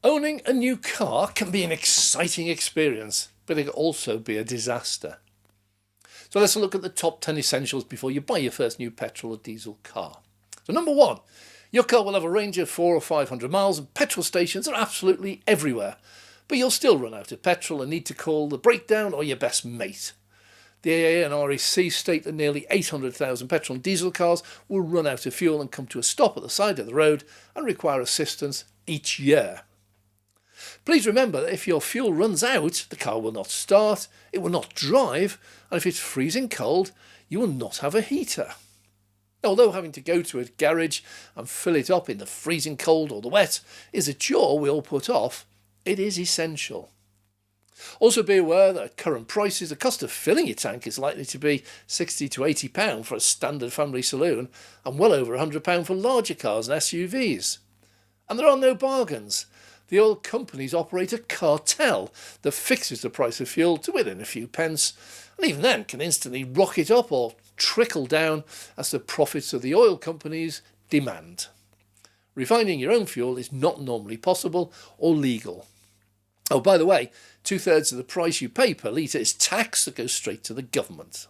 Owning a new car can be an exciting experience, but it can also be a disaster. So let's look at the top 10 essentials before you buy your first new petrol or diesel car. So number 1, your car will have a range of 400 or 500 miles and petrol stations are absolutely everywhere, but you'll still run out of petrol and need to call the breakdown or your best mate. The AA and REC state that nearly 800,000 petrol and diesel cars will run out of fuel and come to a stop at the side of the road and require assistance each year. Please remember that if your fuel runs out, the car will not start, it will not drive, and if it's freezing cold, you will not have a heater. Although having to go to a garage and fill it up in the freezing cold or the wet is a chore we all put off, it is essential. Also be aware that at current prices, the cost of filling your tank is likely to be £60 to £80 for a standard family saloon and well over £100 for larger cars and SUVs. And there are no bargains. The oil companies operate a cartel that fixes the price of fuel to within a few pence, and even then can instantly rocket up or trickle down as the profits of the oil companies demand. Refining your own fuel is not normally possible or legal. Oh, by the way, 2/3 of the price you pay per litre is tax that goes straight to the government.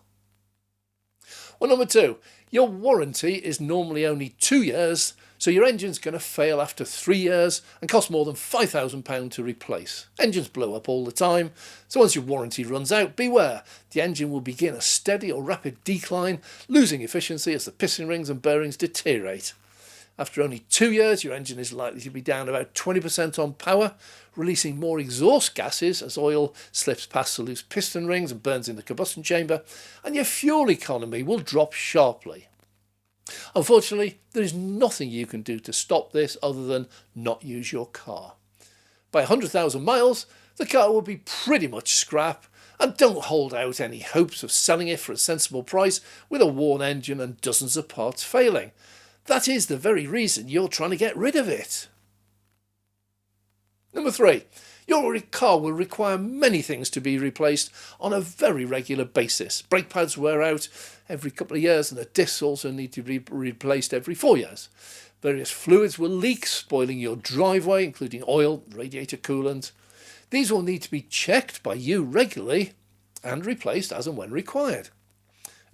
Well, number 2, your warranty is normally only 2 years, so your engine's going to fail after 3 years and cost more than £5,000 to replace. Engines blow up all the time, so once your warranty runs out, beware, the engine will begin a steady or rapid decline, losing efficiency as the piston rings and bearings deteriorate. After only 2 years, your engine is likely to be down about 20% on power, releasing more exhaust gases as oil slips past the loose piston rings and burns in the combustion chamber, and your fuel economy will drop sharply. Unfortunately, there is nothing you can do to stop this other than not use your car. By 100,000 miles, the car will be pretty much scrap, and don't hold out any hopes of selling it for a sensible price with a worn engine and dozens of parts failing. That is the very reason you're trying to get rid of it. Number 3, your car will require many things to be replaced on a very regular basis. Brake pads wear out every couple of years and the discs also need to be replaced every 4 years. Various fluids will leak, spoiling your driveway, including oil, radiator coolant. These will need to be checked by you regularly and replaced as and when required.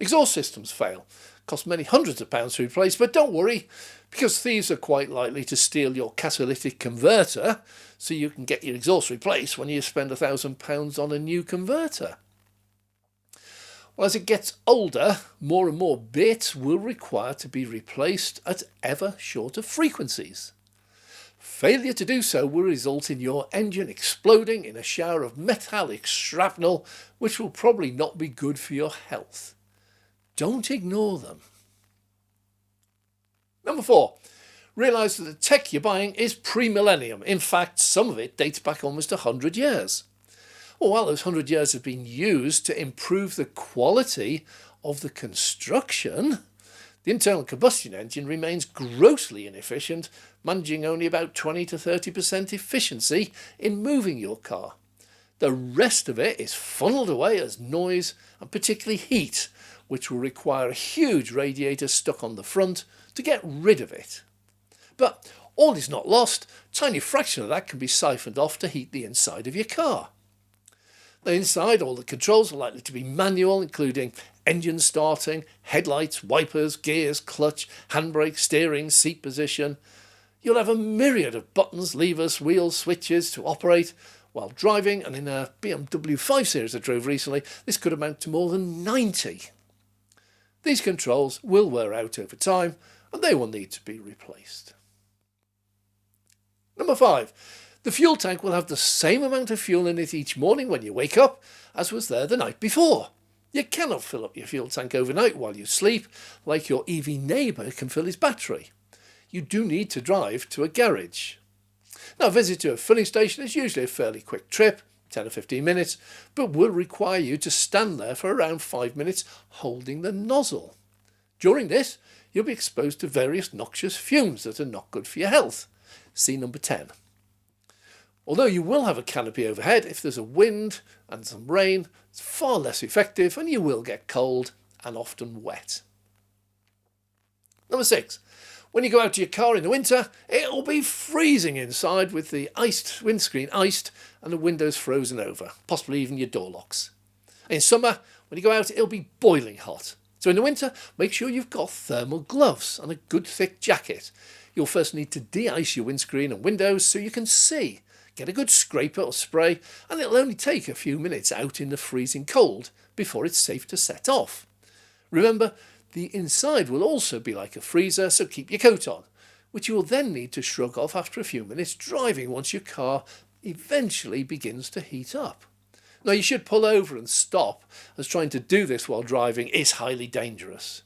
Exhaust systems fail. Cost many hundreds of pounds to replace, but don't worry, because thieves are quite likely to steal your catalytic converter, so you can get your exhaust replaced when you spend £1,000 on a new converter. Well, as it gets older, more and more bits will require to be replaced at ever shorter frequencies. Failure to do so will result in your engine exploding in a shower of metallic shrapnel, which will probably not be good for your health. Don't ignore them. Number 4, realise that the tech you're buying is pre-millenium. In fact, some of it dates back almost 100 years. Well, while those 100 years have been used to improve the quality of the construction, the internal combustion engine remains grossly inefficient, managing only about 20 to 30% efficiency in moving your car. The rest of it is funneled away as noise and particularly heat, which will require a huge radiator stuck on the front to get rid of it. But all is not lost. A tiny fraction of that can be siphoned off to heat the inside of your car. Now, inside, all the controls are likely to be manual, including engine starting, headlights, wipers, gears, clutch, handbrake, steering, seat position. You'll have a myriad of buttons, levers, wheels, switches to operate while driving, and in a BMW 5 Series I drove recently, this could amount to more than 90. These controls will wear out over time and they will need to be replaced. Number 5. The fuel tank will have the same amount of fuel in it each morning when you wake up as was there the night before. You cannot fill up your fuel tank overnight while you sleep like your EV neighbour can fill his battery. You do need to drive to a garage. Now, a visit to a filling station is usually a fairly quick trip, 10 or 15 minutes, but will require you to stand there for around 5 minutes holding the nozzle. During this, you'll be exposed to various noxious fumes that are not good for your health. See number 10. Although you will have a canopy overhead, if there's a wind and some rain, it's far less effective and you will get cold and often wet. Number 6. When you go out to your car in the winter, it'll be freezing inside with the windscreen iced and the windows frozen over, possibly even your door locks. In summer, when you go out, it'll be boiling hot. So in the winter, make sure you've got thermal gloves and a good thick jacket. You'll first need to de-ice your windscreen and windows so you can see. Get a good scraper or spray, and it'll only take a few minutes out in the freezing cold before it's safe to set off. Remember, the inside will also be like a freezer, so keep your coat on, which you will then need to shrug off after a few minutes driving once your car eventually begins to heat up. Now, you should pull over and stop, as trying to do this while driving is highly dangerous.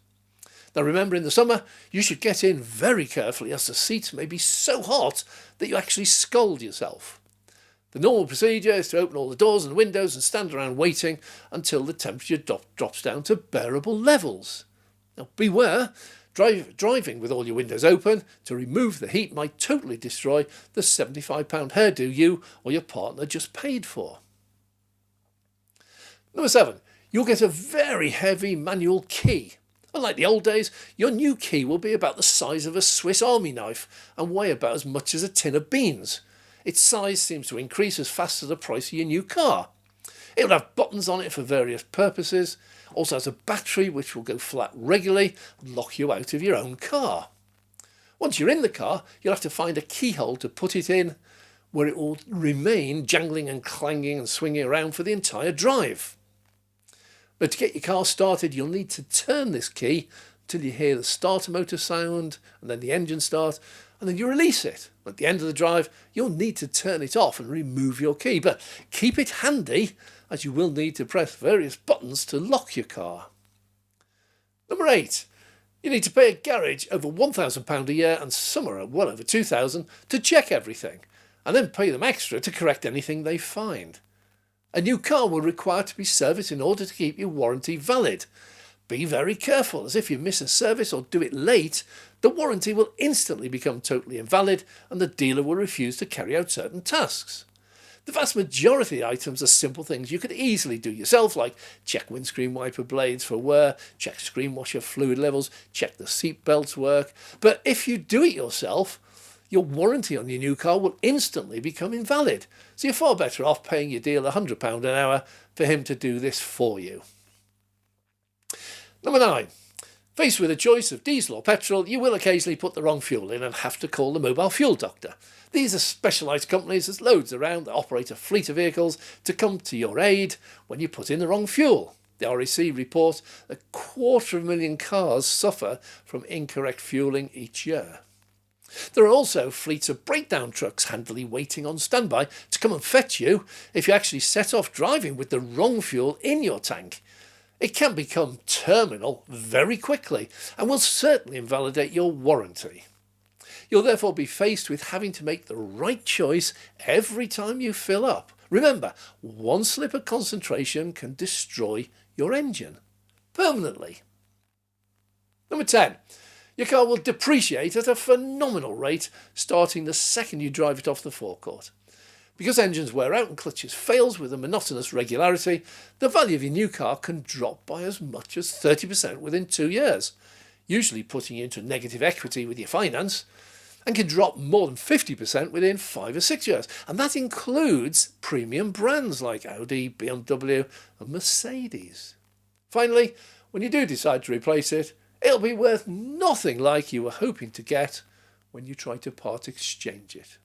Now remember, in the summer, you should get in very carefully, as the seats may be so hot that you actually scald yourself. The normal procedure is to open all the doors and windows and stand around waiting until the temperature drops down to bearable levels. Now beware, driving with all your windows open to remove the heat might totally destroy the £75 hairdo you or your partner just paid for. Number 7, you'll get a very heavy manual key. Unlike the old days, your new key will be about the size of a Swiss Army knife and weigh about as much as a tin of beans. Its size seems to increase as fast as the price of your new car. It will have buttons on it for various purposes. Also has a battery which will go flat regularly and lock you out of your own car. Once you're in the car, you'll have to find a keyhole to put it in, where it will remain jangling and clanging and swinging around for the entire drive. But to get your car started, you'll need to turn this key until you hear the starter motor sound and then the engine start, and then you release it. At the end of the drive, you'll need to turn it off and remove your key, but keep it handy, as you will need to press various buttons to lock your car. Number 8, you need to pay a garage over £1,000 a year, and some are well over £2,000, to check everything, and then pay them extra to correct anything they find. A new car will require to be serviced in order to keep your warranty valid. Be very careful, as if you miss a service or do it late, the warranty will instantly become totally invalid and the dealer will refuse to carry out certain tasks. The vast majority of items are simple things you could easily do yourself, like check windscreen wiper blades for wear, check screen washer fluid levels, check the seat belts work. But if you do it yourself, your warranty on your new car will instantly become invalid. So you're far better off paying your dealer £100 an hour for him to do this for you. Number 9. Faced with a choice of diesel or petrol, you will occasionally put the wrong fuel in and have to call the mobile fuel doctor. These are specialised companies, there's loads around, that operate a fleet of vehicles to come to your aid when you put in the wrong fuel. The RAC report that 250,000 cars suffer from incorrect fuelling each year. There are also fleets of breakdown trucks handily waiting on standby to come and fetch you if you actually set off driving with the wrong fuel in your tank. It can become terminal very quickly and will certainly invalidate your warranty. You'll therefore be faced with having to make the right choice every time you fill up. Remember, one slip of concentration can destroy your engine permanently. Number 10. Your car will depreciate at a phenomenal rate starting the second you drive it off the forecourt. Because engines wear out and clutches fails with a monotonous regularity, the value of your new car can drop by as much as 30% within 2 years, usually putting you into negative equity with your finance, and can drop more than 50% within 5 or 6 years. And that includes premium brands like Audi, BMW and Mercedes. Finally, when you do decide to replace it, it'll be worth nothing like you were hoping to get when you try to part exchange it.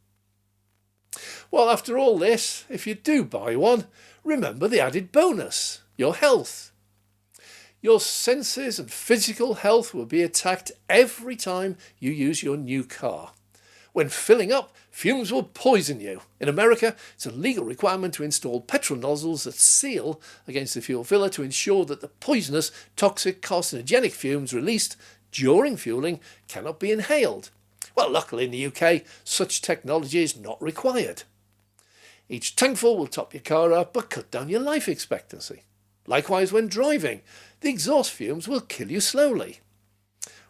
Well, after all this, if you do buy one, remember the added bonus, your health. Your senses and physical health will be attacked every time you use your new car. When filling up, fumes will poison you. In America, it's a legal requirement to install petrol nozzles that seal against the fuel filler to ensure that the poisonous, toxic, carcinogenic fumes released during fueling cannot be inhaled. Well, luckily in the UK, such technology is not required. Each tankful will top your car up but cut down your life expectancy. Likewise, when driving, the exhaust fumes will kill you slowly.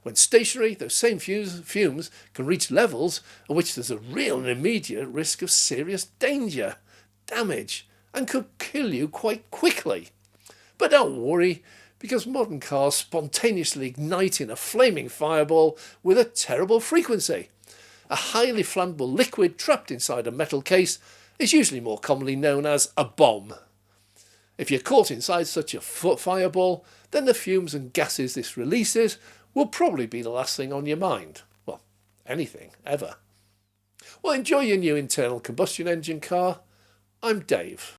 When stationary, those same fumes can reach levels at which there's a real and immediate risk of serious danger, damage, and could kill you quite quickly. But don't worry, because modern cars spontaneously ignite in a flaming fireball with a terrible frequency. A highly flammable liquid trapped inside a metal case is usually more commonly known as a bomb. If you're caught inside such a fireball, then the fumes and gases this releases will probably be the last thing on your mind. Well, anything, ever. Well, enjoy your new internal combustion engine car. I'm Dave.